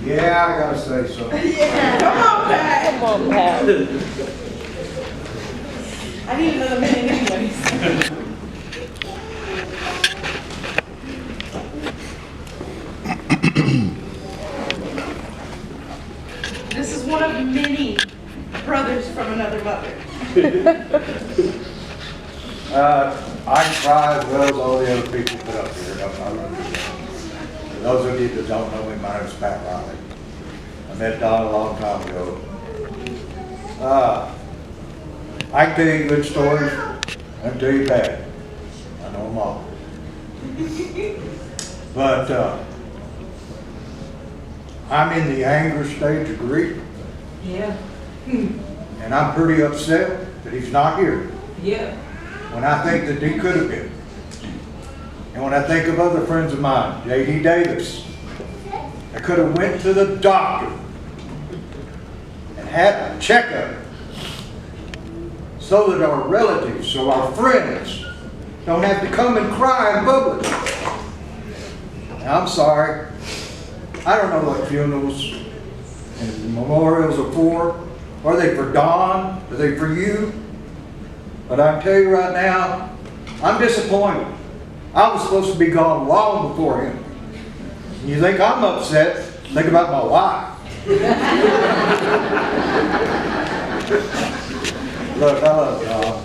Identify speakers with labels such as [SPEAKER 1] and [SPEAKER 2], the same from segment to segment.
[SPEAKER 1] Yeah, I gotta say something.
[SPEAKER 2] Yeah, come on, Pat.
[SPEAKER 3] Come on, Pat.
[SPEAKER 2] I need another minute anyways. This is one of many brothers from another mother.
[SPEAKER 1] I can cry as well as all the other people put up here. I love you. For those of you that don't know me, my name is Pat Riley. I met Don a long time ago. I can tell you good stories. I can tell you bad. I know them all. But I'm in the anger stage of grief.
[SPEAKER 2] Yeah.
[SPEAKER 1] And I'm pretty upset that he's not here.
[SPEAKER 2] Yeah.
[SPEAKER 1] When I think that he could have been. And when I think of other friends of mine, J.D. Davis, I could have went to the doctor and had a checkup so that our relatives, so our friends don't have to come and cry in public. Now, I'm sorry. I don't know what funerals and memorials are for. Are they for Don? Are they for you? But I tell you right now, I'm disappointed. I was supposed to be gone long before him. You think I'm upset? Think about my wife. Look, I love Don.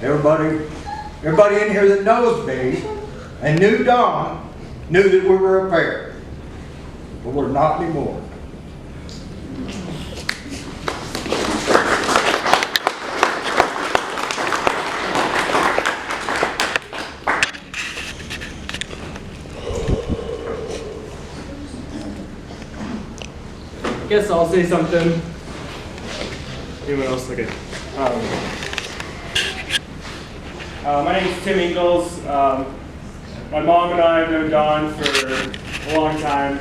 [SPEAKER 1] Everybody in here that knows me and knew Don knew that we were a pair. But we're not anymore.
[SPEAKER 4] I guess I'll say something. Anyone else? Okay. My name is Tim Ingalls. My mom and I have known Don for a long time,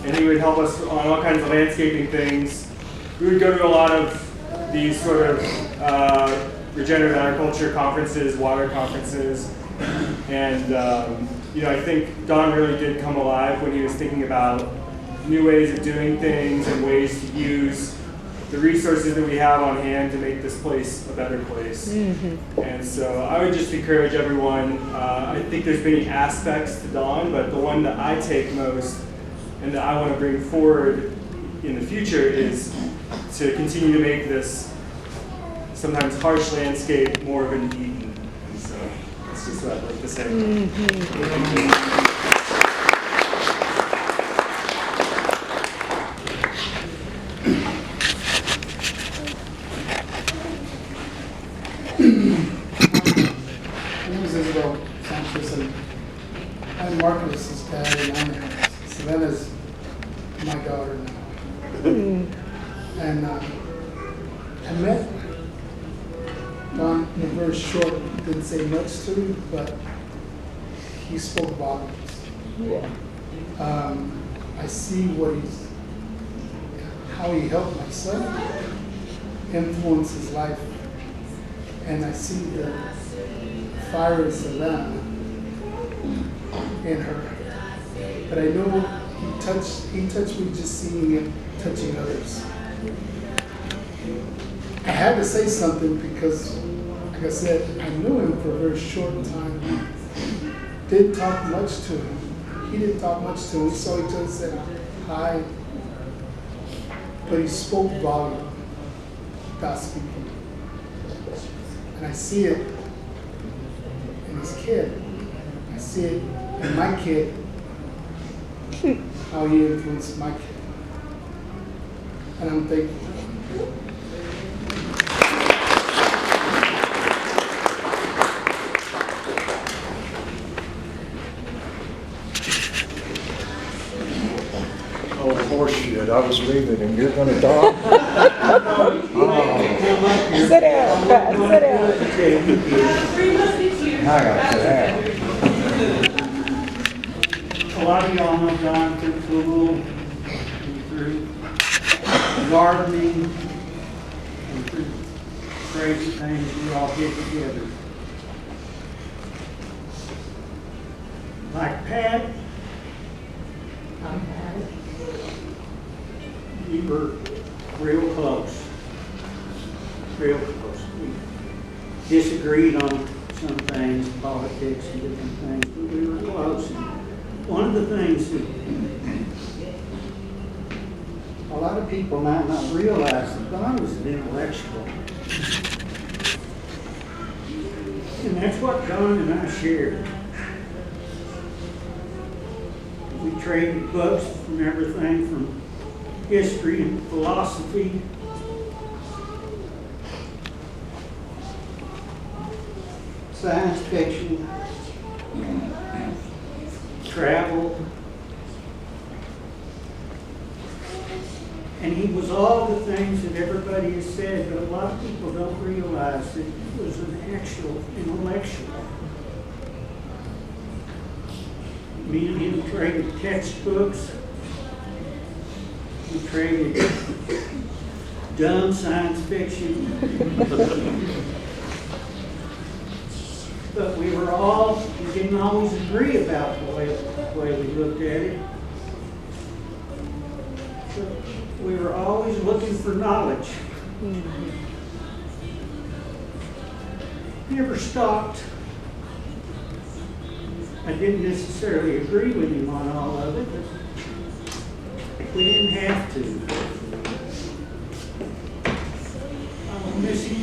[SPEAKER 4] and he would help us on all kinds of landscaping things. We would go to a lot of these sort of regenerative agriculture conferences, water conferences, and I think Don really did come alive when he was thinking about new ways of doing things and ways to use the resources that we have on hand to make this place a better place. Mm-hmm. And so I would just encourage everyone, I think there's many aspects to Don, but the one that I take most and that I want to bring forward in the future is to continue to make this sometimes harsh landscape more of an Eden. And so that's just what I'd like to say. Mm-hmm.
[SPEAKER 5] I'm Marcus's dad, and I'm Savannah's my daughter now. And I met Don in a very short, didn't say much to me, but he spoke volumes.
[SPEAKER 3] Yeah.
[SPEAKER 5] I see how he helped my son influence his life, and I see the fire in Savannah in her. But I know he touched me just seeing him touching others. I had to say something because, like I said, I knew him for a very short time. Didn't talk much to him. He didn't talk much to him. We saw each other, said hi, but he spoke volume, God speaking. And I see it in his kid. I see it in my kid, how he influenced my kid. And I'm thankful.
[SPEAKER 1] Oh, horseshit. I was leaving and you're going to talk?
[SPEAKER 3] Sit down, Pat, sit down.
[SPEAKER 1] I got that.
[SPEAKER 6] A lot of y'all know Don through football, through gardening, and through crazy things we all get together. Like Pat,
[SPEAKER 2] I'm Patty.
[SPEAKER 6] we were real close. Real close. We disagreed on some things, politics and different things, but we were close. And one of the things that a lot of people might not realize that Don was an intellectual. And that's what Don and I shared. We traded books from everything from history and philosophy, science fiction, travel. And he was all the things that everybody has said, but a lot of people don't realize that he was an actual intellectual. Me and him traded textbooks. We traded dumb science fiction. But we didn't always agree about the way we looked at it. But we were always looking for knowledge. Never stopped. I didn't necessarily agree with him on all of it, but we didn't have to. I will miss him.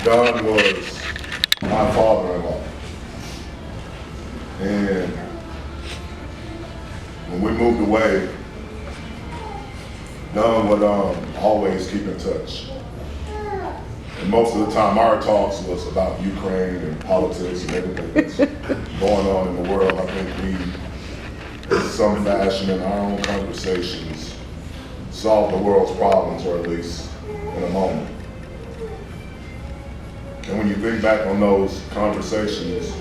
[SPEAKER 7] Don was my father-in-law, and when we moved away, Don would always keep in touch. And most of the time our talks was about Ukraine and politics and everything that's going on in the world. I think we, in some fashion, in our own conversations, solved the world's problems, or at least in a moment. And when you think back on those conversations,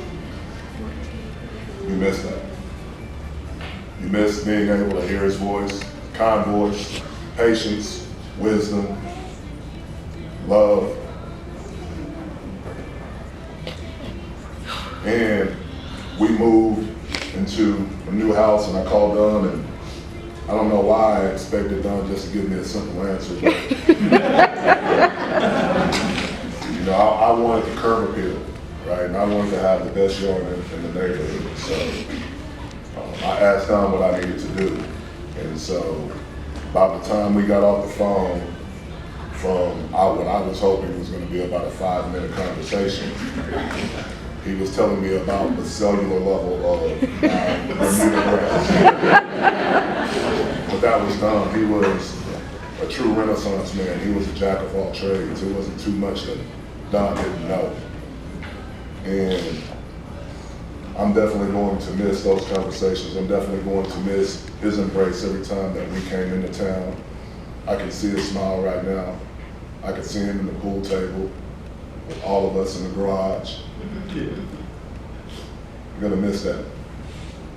[SPEAKER 7] you miss that. You miss being able to hear his voice, kind voice, patience, wisdom, love. And we moved into a new house, and I called Don, and I don't know why I expected Don just to give me a simple answer, but you know, I wanted the curb appeal, right? And I wanted to have the best yard in the neighborhood. So I asked Don what I needed to do. And so by the time we got off the phone from what I was hoping was going to be about a 5-minute conversation, he was telling me about the cellular level of Bermuda grass. But that was Don. He was a true Renaissance man. He was a jack of all trades. It wasn't too much that Don didn't know. And I'm definitely going to miss those conversations. I'm definitely going to miss his embrace every time that we came into town. I can see his smile right now. I can see him in the pool table with all of us in the garage. I'm gonna miss that.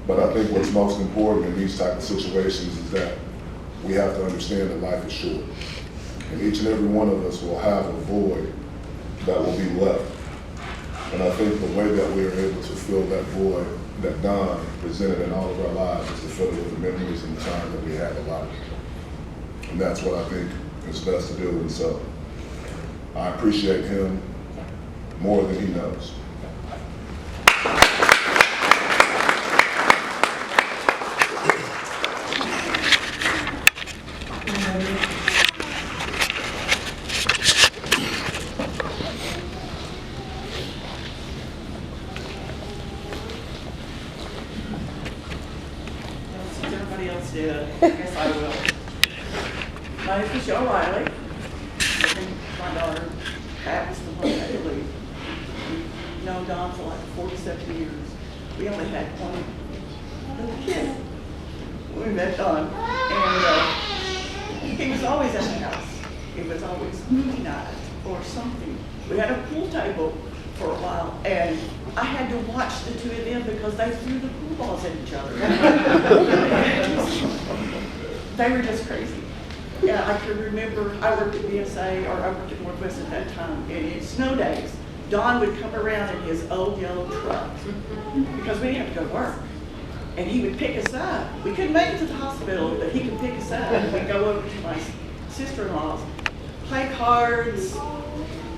[SPEAKER 7] But I think what's most important in these type of situations is that we have to understand that life is short. And each and every one of us will have a void that will be left. And I think the way that we are able to fill that void that Don presented in all of our lives is to fill it with the memories and the time that we had alive. And that's what I think is best to do. And so I appreciate him more than he knows.
[SPEAKER 2] Since everybody else did, I guess I will. My name is Michelle Riley. And my daughter, Pat, was the one that had to leave. We've known Don for like 47 years. We only had one little kid when we met Don. And he was always in the house. It was always movie night or something. We had a pool table for a while, and I had to watch the two of them because they threw the pool balls at each other. They were just crazy. Yeah, I can remember, I worked at BSA, or I worked at Northwest at that time, and in snow days, Don would come around in his old yellow truck, because we didn't have to go to work. And he would pick us up. We couldn't make it to the hospital, but he could pick us up. And we'd go over to my sister-in-law's, play cards,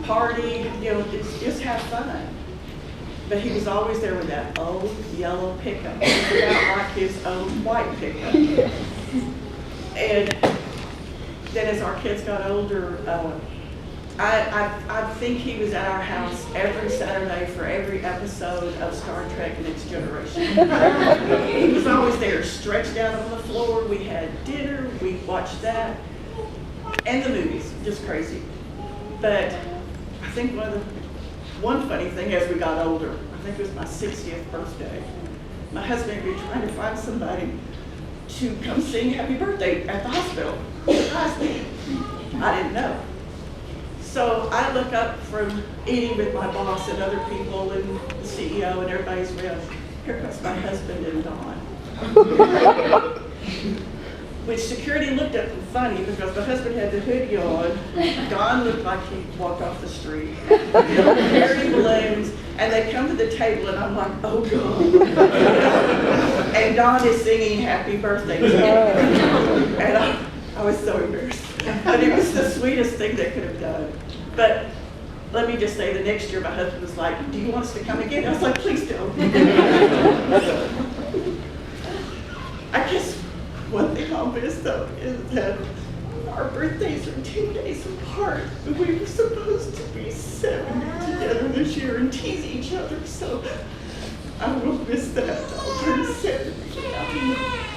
[SPEAKER 2] party, you know, just have fun. But he was always there with that old yellow pickup. He did not like his old white pickup. And then as our kids got older, I think he was at our house every Saturday for every episode of Star Trek Next Generation. He was always there, stretched out on the floor. We had dinner, we watched that, and the movies, just crazy. But I think one funny thing as we got older, I think it was my 60th birthday, my husband would be trying to find somebody to come sing Happy Birthday at the hospital. Surprise me. I didn't know. So I look up from eating with my boss and other people and the CEO and everybody's with, here comes my husband and Don. Which security looked at them funny because my husband had the hoodie on. Don looked like he walked off the street. Carrying balloons, and they come to the table and I'm like, oh God. And Don is singing Happy Birthday to me. And I was so embarrassed. But it was the sweetest thing they could have done. But let me just say, the next year my husband was like, do you want us to come again? I was like, please don't. I guess one thing I'll miss though is that our birthdays are 2 days apart. But we were supposed to be 70 together this year and tease each other. So I will miss that. I'll turn 70.